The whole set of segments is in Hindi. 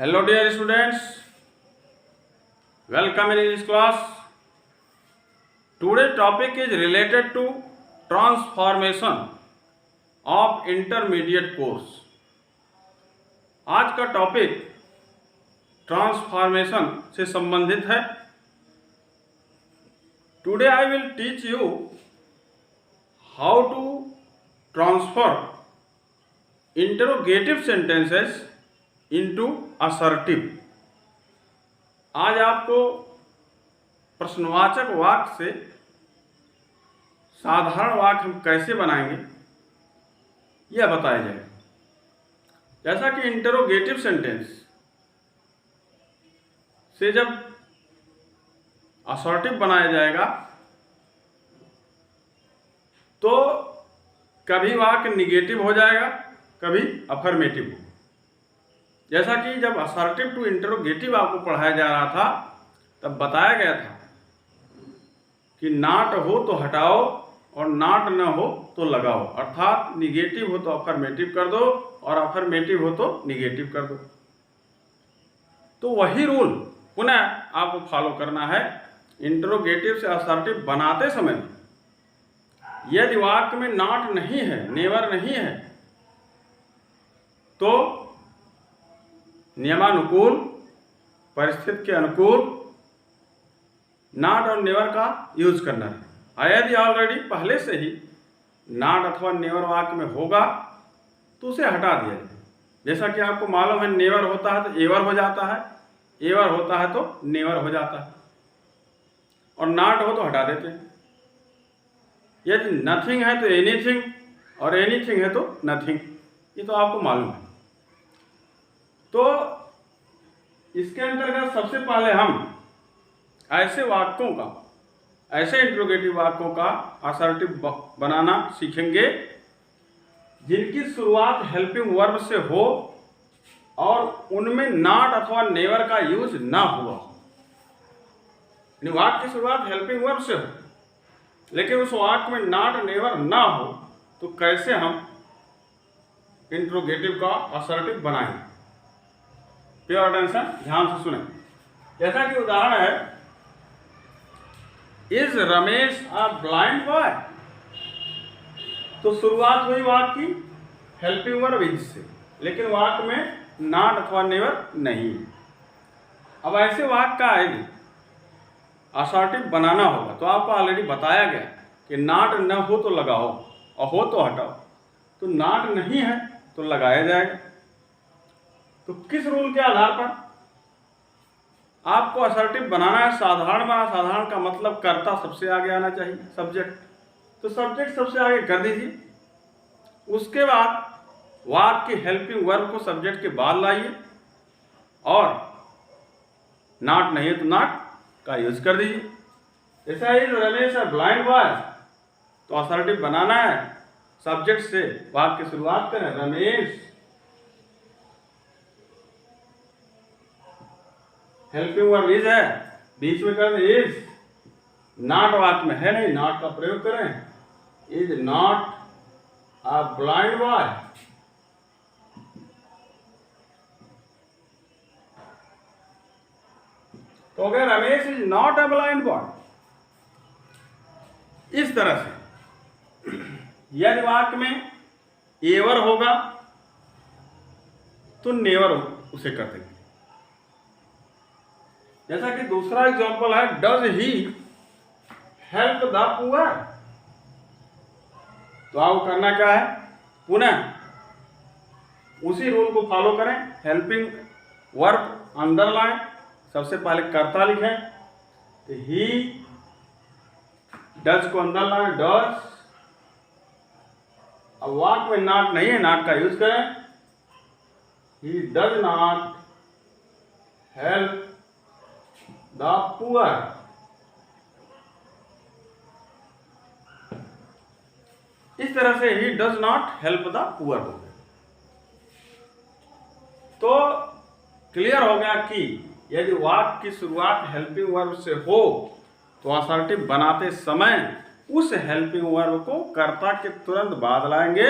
Hello dear students, welcome in this class. Today's topic is related to transformation of intermediate course. आज का टॉपिक ट्रांसफॉर्मेशन से संबंधित है. Today I will teach you how to transfer interrogative sentences into assertive. आज आपको प्रश्नवाचक वाक्य से साधारण वाक्य हम कैसे बनाएंगे यह बताया जाएगा. जैसा कि इंटरोगेटिव सेंटेंस से जब असर्टिव बनाया जाएगा तो कभी वाक्य निगेटिव हो जाएगा, कभी अफर्मेटिव हो. जैसा कि जब असर्टिव टू इंटरोगेटिव आपको पढ़ाया जा रहा था तब बताया गया था कि नाट हो तो हटाओ और नाट न हो तो लगाओ, अर्थात निगेटिव हो तो अफर्मेटिव कर दो और अफर्मेटिव हो तो निगेटिव कर दो. तो वही रूल पुनः आपको फॉलो करना है. इंटरोगेटिव से असर्टिव बनाते समय यदि वाक्य में नॉट नहीं है, नेवर नहीं है, तो नियमानुकूल, परिस्थिति के अनुकूल नॉट और नेवर का यूज करना है. यदि ऑलरेडी पहले से ही नॉट अथवा नेवर वाक्य में होगा तो उसे हटा दिया जाए. जैसा कि आपको मालूम है नेवर होता है तो एवर हो जाता है, एवर होता है तो नेवर हो जाता है, और नॉट हो तो हटा देते हैं. यदि नथिंग है तो एनीथिंग और एनीथिंग है तो नथिंग, ये तो आपको मालूम है. तो इसके अंतर्गत सबसे पहले हम ऐसे वाक्यों का, ऐसे इंट्रोगेटिव वाक्यों का असर्टिव बनाना सीखेंगे जिनकी शुरुआत हेल्पिंग वर्ब से हो और उनमें नॉट अथवा नेवर का यूज ना हुआ हो. वाक्य की शुरुआत हेल्पिंग वर्ब से हो लेकिन उस वाक्य में नॉट नेवर ना हो तो कैसे हम इंट्रोगेटिव का असर्टिव बनाएंगे. प्योर अटेंशन, ध्यान से सुने. जैसा कि उदाहरण है, is Ramesh a blind boy, तो शुरुआत हुई वाक्य की हेल्पिंग वर्ब इज से, लेकिन वाक्य में नॉट अथवा नेवर नहीं. अब ऐसे वाक्य का आएगी असर्टिव बनाना होगा तो आपको ऑलरेडी बताया गया कि नॉट न हो तो लगाओ और हो तो हटाओ. तो नॉट नहीं है तो लगाया जाएगा. तो किस रूल के आधार पर आपको असर्टिव बनाना है? साधारण बना. साधारण का मतलब कर्ता सबसे आगे आना चाहिए, सब्जेक्ट. तो सब्जेक्ट सबसे आगे कर दीजिए. उसके बाद वाक्य की हेल्पिंग वर्ब को सब्जेक्ट के बाद लाइए और नॉट नहीं है तो नॉट का यूज कर दीजिए. जैसा ही रमेश है ब्लाइंड बॉय, तो असर्टिव बनाना है, सब्जेक्ट से वाक्य की शुरुआत करें रमेश, हेल्पिंग वर्ब इज है, बीच में कर दें इज, नॉट वाक्य में है नहीं, नॉट का प्रयोग करें, is not a blind boy. तो अगर Ramesh is not a blind boy, इस तरह से. यदि वाक्य में एवर होगा तो नेवर उसे कर देंगे. जैसा कि दूसरा एग्जांपल है, does he help the poor, तो आपको करना क्या है? पुनः उसी रूल को फॉलो करें. हेल्पिंग वर्ब अंडरलाइन, सबसे पहले कर्ता लिखें तो ही, डज को अंडरलाइन डज. अब वाक्य में नॉट नहीं है, नॉट का यूज करें, he does not help the poor. इस तरह से he does not help the poor हो गया. तो क्लियर हो गया कि यदि वाक्य की शुरुआत हेल्पिंग वर्ब से हो तो असर्टिव बनाते समय उस हेल्पिंग वर्ब को कर्ता के तुरंत बाद लाएंगे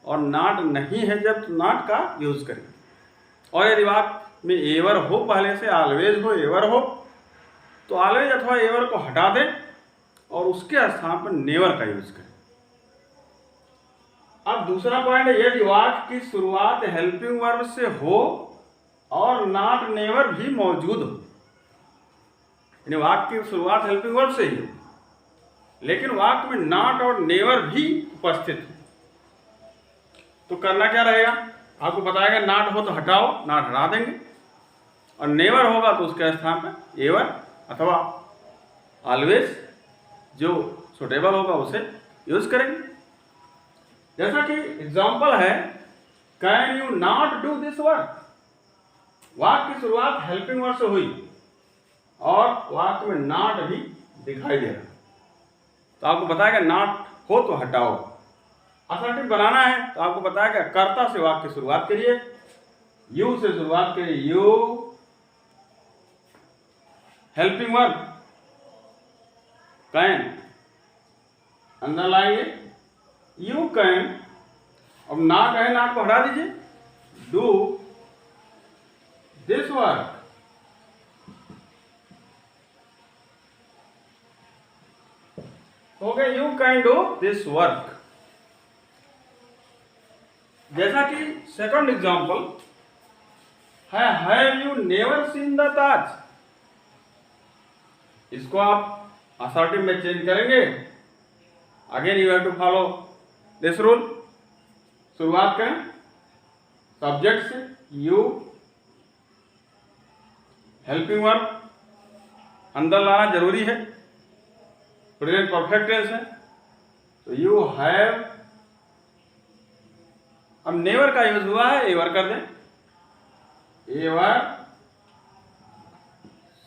और नॉट नहीं है जब तो नॉट का यूज करेंगे. और यदि वाक्य में एवर हो पहले से, ऑलवेज हो, एवर हो, तो ऑलवेज अथवा एवर को हटा दें और उसके स्थान पर नेवर का यूज करें। अब दूसरा पॉइंट है, यदि वाक्य की शुरुआत हेल्पिंग वर्ब से हो और नॉट नेवर भी मौजूद हो, यानी वाक्य की शुरुआत हेल्पिंग वर्ब से ही हो लेकिन वाक्य में नॉट और नेवर भी उपस्थित हो, तो करना क्या रहेगा? आपको बताएगा नॉट हो तो हटाओ, नॉट हटा देंगे, और नेवर होगा तो उसके स्थान पर एवर अथवा ऑलवेज जो सुटेबल होगा उसे यूज करेंगे। जैसा कि एग्जाम्पल है, can you not do this work. वाक्य की शुरुआत हेल्पिंग वर्ब से हुई और वाक्य में नॉट भी दिखाई दे रहा, तो आपको बताएगा नॉट हो तो हटाओ। असर्टिव बनाना है तो आपको बताएगा कर्ता से वाक्य की शुरुआत करिए, यू से शुरुआत करिए, यू हेल्पिंग वर्ब कैन, अंदर लाएंगे यू कैन, अब नॉट है, नॉट को हटा दीजिए, डू दिस वर्क, हो गया you can do this work. जैसा कि सेकंड एग्जांपल है, have you never seen the Taj. इसको आप असर्टिव में चेंज करेंगे, again you have to follow this rule. शुरुआत करें सब्जेक्ट से, यू हेल्पिंग वर्ब अंदर लाना जरूरी है, प्रेजेंट परफेक्ट टेंस है, तो यू हैव, अब नेवर का यूज हुआ है, एवर कर दें, एवर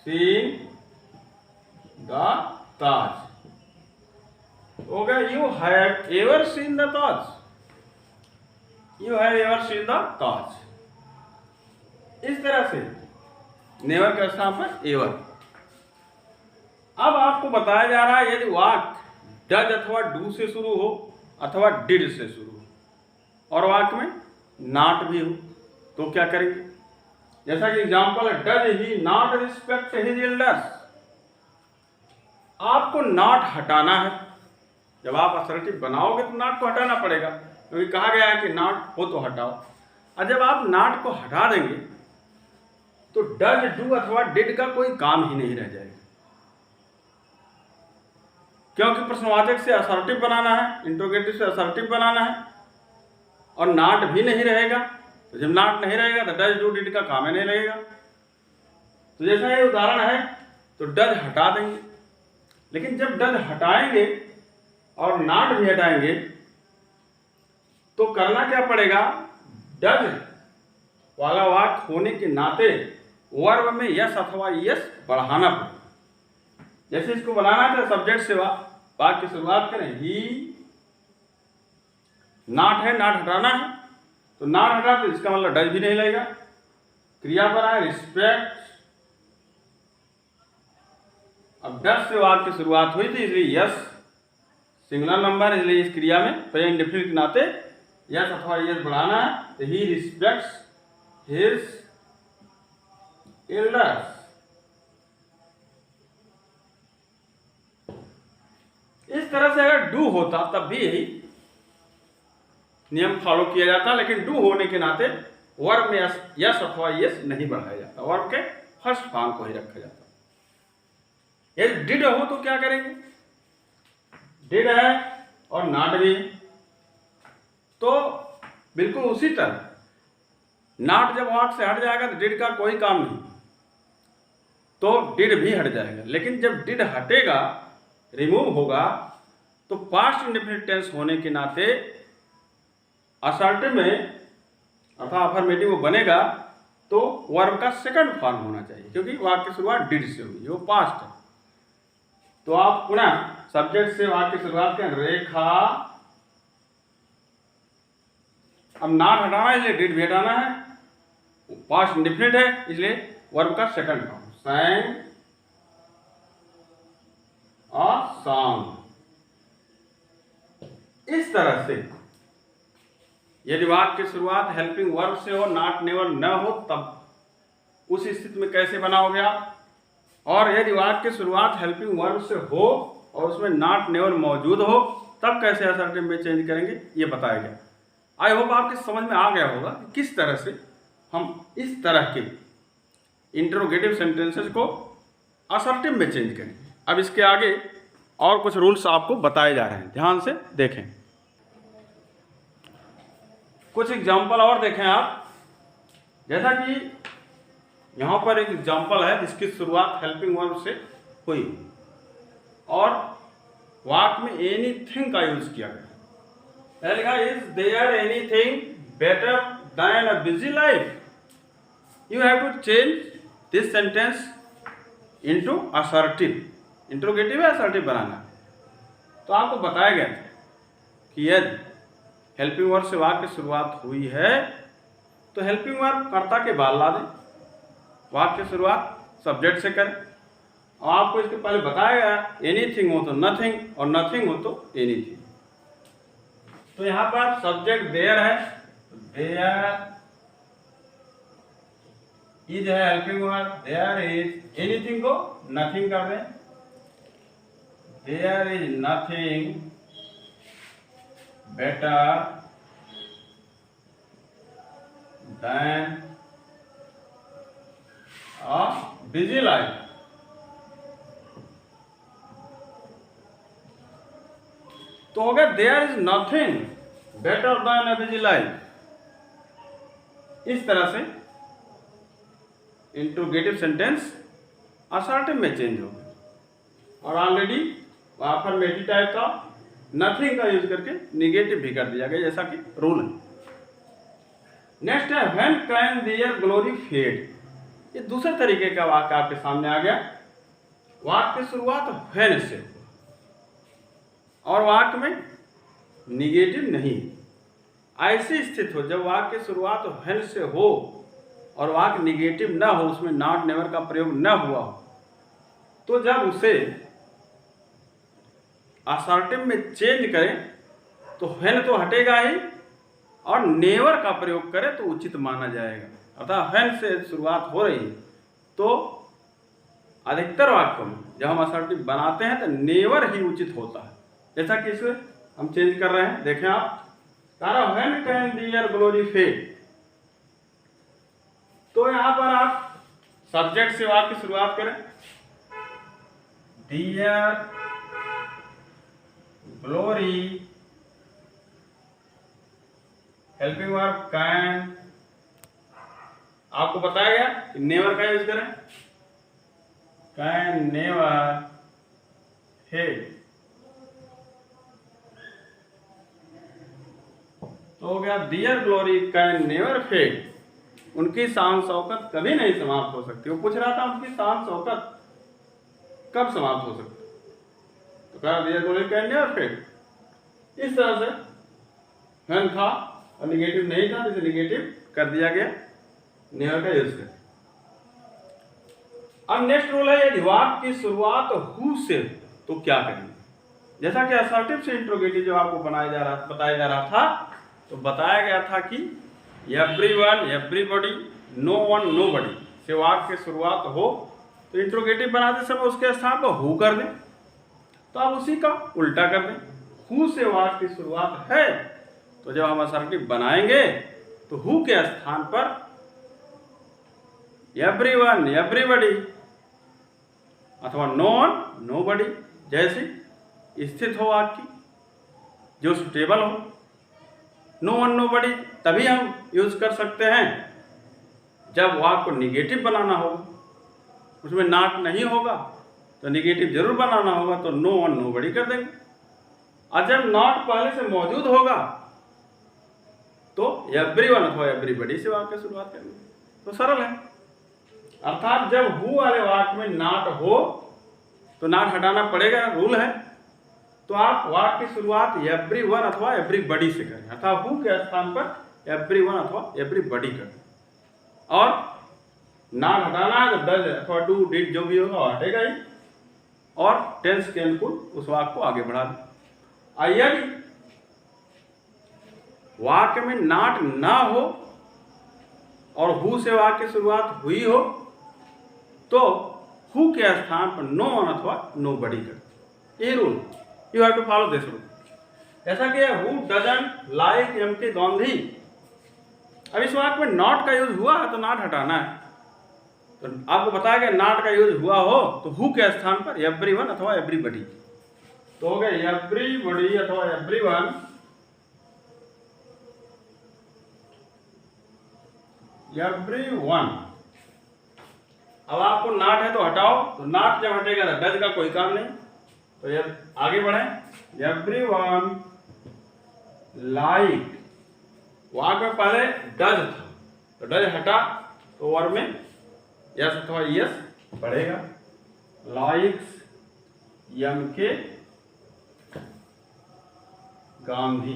सीन द ताज, हो गया you have ever seen the Taj, you have ever seen the Taj. इस तरह से नेवर के स्थान पर एवर। अब आपको बताया जा रहा है, यदि वाक्य डज अथवा डू से शुरू हो अथवा डिड से शुरू हो और वाक्य में नॉट भी हो, तो क्या करेंगे? जैसा कि एग्जांपल है, does he not respect his elders. आपको नॉट हटाना है, जब आप असर्टिव बनाओगे तो नॉट को हटाना पड़ेगा, क्योंकि कहा गया है कि नॉट हो तो हटाओ। और जब आप नॉट को हटा देंगे तो डज, डू अथवा डिड का कोई काम ही नहीं रह जाएगा, क्योंकि प्रश्नवाचक से असर्टिव बनाना है, इंट्रोगेटिव से असर्टिव बनाना है, और नॉट भी नहीं रहेगा। तो जब नॉट नहीं रहेगा तो डज, डू, डिड का काम ही नहीं लगेगा। तो जैसा ये उदाहरण है, तो डज हटा देंगे, लेकिन जब डज हटाएंगे और नॉट भी हटाएंगे तो करना क्या पड़ेगा? डज वाला वाक्य होने के नाते वर्ब में यस अथवा यस बढ़ाना पड़ेगा। जैसे इसको बनाना था, सब्जेक्ट से वाक्य की शुरुआत करें, ही नॉट है, नॉट हटाना है, तो नॉट हटा तो इसका मतलब डज भी नहीं लगेगा। क्रिया पर आए रिस्पेक्ट, अब डज से वाक्य की शुरुआत हुई थी इसलिए यस सिंगुलर नंबर, इसलिए इस क्रिया में प्रेजेंट इंडेफिनिट के नाते यस अथवा यस बढ़ाना है, तो ही रिस्पेक्ट्स हिज एल्डर्स। इस तरह से अगर डू होता तब भी यही नियम फॉलो किया जाता, लेकिन डू होने के नाते वर्ब में यस अथवा यस नहीं बढ़ाया जाता, वर्ब के फर्स्ट फॉर्म को ही रखा जाता। यदि डिड हो तो क्या करेंगे? डिड है और नॉट भी, तो बिल्कुल उसी तरह नॉट जब वाक्य से हट जाएगा तो डिड का कोई काम नहीं, तो डिड भी हट जाएगा। लेकिन जब डिड हटेगा, रिमूव होगा, तो पास्ट इंडेफिनिट टेंस होने के नाते असर्टिव में अथवा अफर्मेटिव बनेगा तो वर्ब का सेकंड फॉर्म होना चाहिए, क्योंकि वाक्य की शुरुआत डिड से हुई, वो पास्ट है। तो आप पुनः सब्जेक्ट से वाक्य की शुरुआत करें, रेखा, अब नॉट हटाना है इसलिए डिड भी हटाना है, पास्ट इंडेफिनिट है इसलिए वर्ब का सेकंड फॉर्म, sang और song। इस तरह से यदि वाक्य की शुरुआत हेल्पिंग वर्ब से हो, नॉट नेवर न हो, तब उस स्थिति में कैसे बनाओगे आप, और यदि वाक्य की शुरुआत हेल्पिंग वर्ब से हो और उसमें नॉट नेवर मौजूद हो तब कैसे असर्टिव में चेंज करेंगे ये बताया गया। आई होप आपके समझ में आ गया होगा कि किस तरह से हम इस तरह के इंटरोगेटिव सेंटेंसेस को असर्टिव में चेंज करेंगे। अब इसके आगे और कुछ रूल्स आपको बताए जा रहे हैं, ध्यान से देखें। कुछ एग्जाम्पल और देखें आप, जैसा कि यहाँ पर एक एग्जाम्पल है जिसकी शुरुआत हेल्पिंग वर्ब से हुई और वाक्य में एनीथिंग का यूज किया गया। लिखा is there anything better than a busy life. You have to change this sentence into assertive, interrogative है असर्टिव बनाना। तो आपको बताया गया था कि यदि हेल्पिंग वर्ब से वाक्य की शुरुआत हुई है तो हेल्पिंग वर्ब कर्ता के बाद ला दें, वाक्य की शुरुआत सब्जेक्ट से करें। और आपको इसके पहले बताया गया एनीथिंग हो तो नथिंग और नथिंग हो तो एनीथिंग। तो यहाँ पर सब्जेक्ट देयर है, देयर इज है helping verb, there is, anything को नथिंग कर दें, there is nothing better than a busy life. तो हो गया there is nothing better than a busy life. इस तरह से इंट्रोगेटिव सेंटेंस असर्टिव में चेंज हो गया। और ऑलरेडी अफर्मेटिव टाइप का नथिंग का यूज करके निगेटिव भी कर दिया गया, जैसा कि रूल है। नेक्स्ट है when can their glory fade. ये दूसरे तरीके का वाक्य आपके सामने आ गया। वाक्य की शुरुआत व्हेन से और वाक्य में निगेटिव नहीं। ऐसी स्थिति हो जब वाक्य की शुरुआत व्हेन से हो और वाक्य निगेटिव न हो, उसमें नॉट नेवर का प्रयोग न हुआ हो, तो जब उसे असर्टिव में चेंज करें तो व्हेन तो हटेगा ही और नेवर का प्रयोग करें तो उचित माना जाएगा। अर्थात व्हेन से शुरुआत हो रही है तो अधिकतर वाक्यों में जब हम असर्टिव बनाते हैं तो नेवर ही उचित होता है, जैसा कि इसे हम चेंज कर रहे हैं। देखें आप, when can their glory fade. तो यहां पर आप सब्जेक्ट से वाक्य की शुरुआत करें, there glory, helping verb can, आपको बताया गया कि नेवर का यूज करें, कैन नेवर फेड। तो हो गया their glory can never fade. उनकी शान शौकत कभी नहीं समाप्त हो सकती। वो पूछ रहा था उनकी शान शौकत कब समाप्त हो सकती, तो कहा their glory can never fade. इस तरह से व्हेन था और निगेटिव नहीं था, इसे निगेटिव कर दिया गया, नेवर का यूज कर। अब नेक्स्ट रूल है यदि वाक्य की शुरुआत हु से तो क्या करेंगे। जैसा कि असर्टिव से इंट्रोगेटिव जो आपको बताया जा रहा था, तो बताया गया था कि everyone, everybody, no one, nobody से वाक्य की शुरुआत हो तो इंट्रोगेटिव बनाते समय उसके स्थान पर हु कर दें। तो आप उसी का उल्टा कर दें, हु से वाक्य की शुरुआत है तो जब हम असर्टिव बनाएंगे तो हु के स्थान पर एवरीवन, एवरीबॉडी अथवा नो वन, नोबडी जैसी स्थित हो वाक्य जो सुटेबल हो। नो वन, नोबडी तभी हम यूज कर सकते हैं जब वाक्य को निगेटिव बनाना होगा, उसमें नॉट नहीं होगा तो निगेटिव जरूर बनाना होगा, तो नो वन, नोबडी कर देंगे। और जब नॉट पहले से मौजूद होगा तो एवरीवन अथवा एवरीबॉडी से वाक्य की शुरुआत करेंगे। तो सरल है। अर्थात जब हु वाले वाक्य में नॉट हो तो नॉट हटाना पड़ेगा, रूल है। तो आप वाक्य की शुरुआत एवरीवन अथवा एवरीबॉडी से करें, अर्थात हु के स्थान पर एवरीवन अथवा एवरीबॉडी करें। और नॉट हटाना है तो डज अथवा डू, डिड जो भी होगा वो हटेगा ही, और टेंस के अनुकूल उस वाक्य को आगे बढ़ा दें। यदि वाक्य में नॉट ना हो और हु से वाक्य की शुरुआत हुई हो तो हु के स्थान पर नो वन अथवा नो बडी कर। ये rule you have to follow this rule. ऐसा कि हु डजंट लाइक एम के गांधी, अब इस वाक्य में नॉट का यूज हुआ है तो नॉट हटाना है। तो आपको बताया गया नॉट का यूज हुआ हो तो हु के स्थान पर एवरीवन अथवा एवरीबडी, तो हो गया एवरीबडी अथवा एवरीवन, एवरीवन। अब आपको नॉट है तो हटाओ, तो नॉट जब हटेगा तो डज का कोई काम नहीं, तो ये आगे बढ़े। एवरीवन लाइक, वहां पे पहले डज था तो डज हटा तो वर्ब में यस अथवा यस पड़ेगा। लाइक्स एम के गांधी,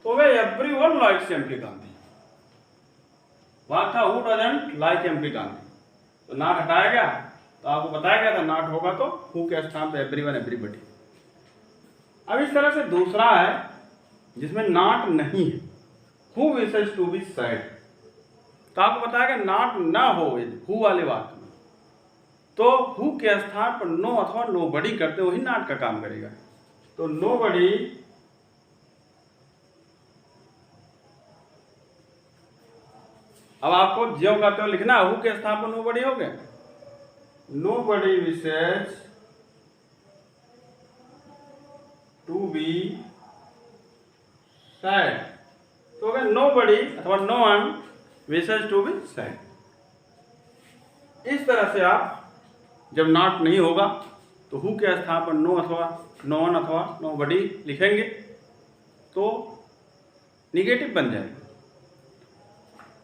तो वे एवरीवन लाइक्स एम के गांधी। वहां था हु डजंट लाइक एम के गांधी, तो नॉट हटाया गया, तो आपको बताया गया था नॉट होगा तो हु के स्थान पर एवरीवन एवरीबडी। अब इस तरह से दूसरा है जिसमें नॉट नहीं है, who wishes to be sad, तो आपको बताया गया नॉट ना हो हु वाले वाक्य में तो हु के स्थान पर नो अथवा नो बडी करते वही नॉट का काम करेगा। तो नो बडी, अब आपको ज्यों करते हो लिखना हु के स्थान पर नो बडी हो गया। Nobody wishes to be sad, तो अगर नो बडी अथवा no one wishes to be sad. इस तरह से आप जब नॉट नहीं होगा तो हु के स्थान पर नो अथवा नो वन अथवा नो बडी लिखेंगे तो निगेटिव बन जाएगा।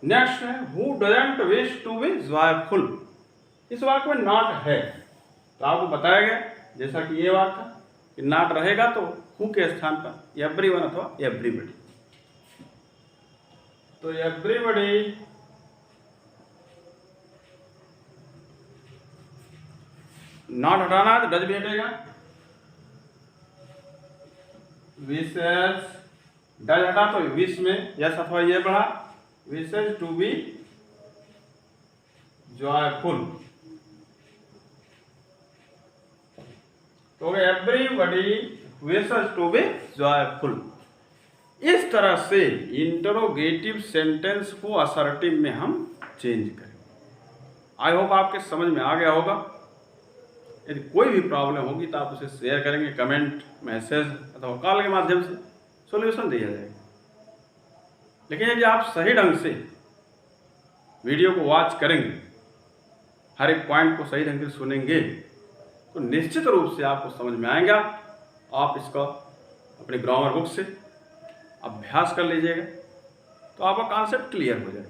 नेक्स्ट है who doesn't wish to be joyful, इस वाक्य में नॉट है तो आपको बताया गया जैसा कि ये वाक्य था कि नॉट रहेगा तो हु के स्थान पर एवरीवन अथवा एवरीबडी, तो एवरीबडी नॉट हटाना है तो डज भी हटेगा। विशेष डज हटा तो विश में यस अथवा ये बढ़ा, विशेष टू बी जॉयफुल, तो everybody wishes to be joyful. इस तरह से इंटरोगेटिव सेंटेंस को असर्टिव में हम चेंज करें। आई होप आपके समझ में आ गया होगा। यदि कोई भी प्रॉब्लम होगी तो आप उसे शेयर करेंगे, कमेंट, मैसेज अथवा कॉल के माध्यम से सॉल्यूशन दिया जाएगा। लेकिन यदि आप सही ढंग से वीडियो को वॉच करेंगे, हर एक पॉइंट को सही ढंग से सुनेंगे तो निश्चित रूप से आपको समझ में आएगा। आप इसका अपने ग्रामर बुक से अभ्यास कर लीजिएगा तो आपका कॉन्सेप्ट क्लियर हो जाएगा।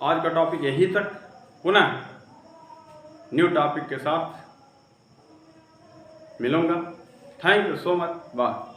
आज का टॉपिक यहीं तक, पुनः न्यू टॉपिक के साथ मिलूंगा। Thank you so much, bye.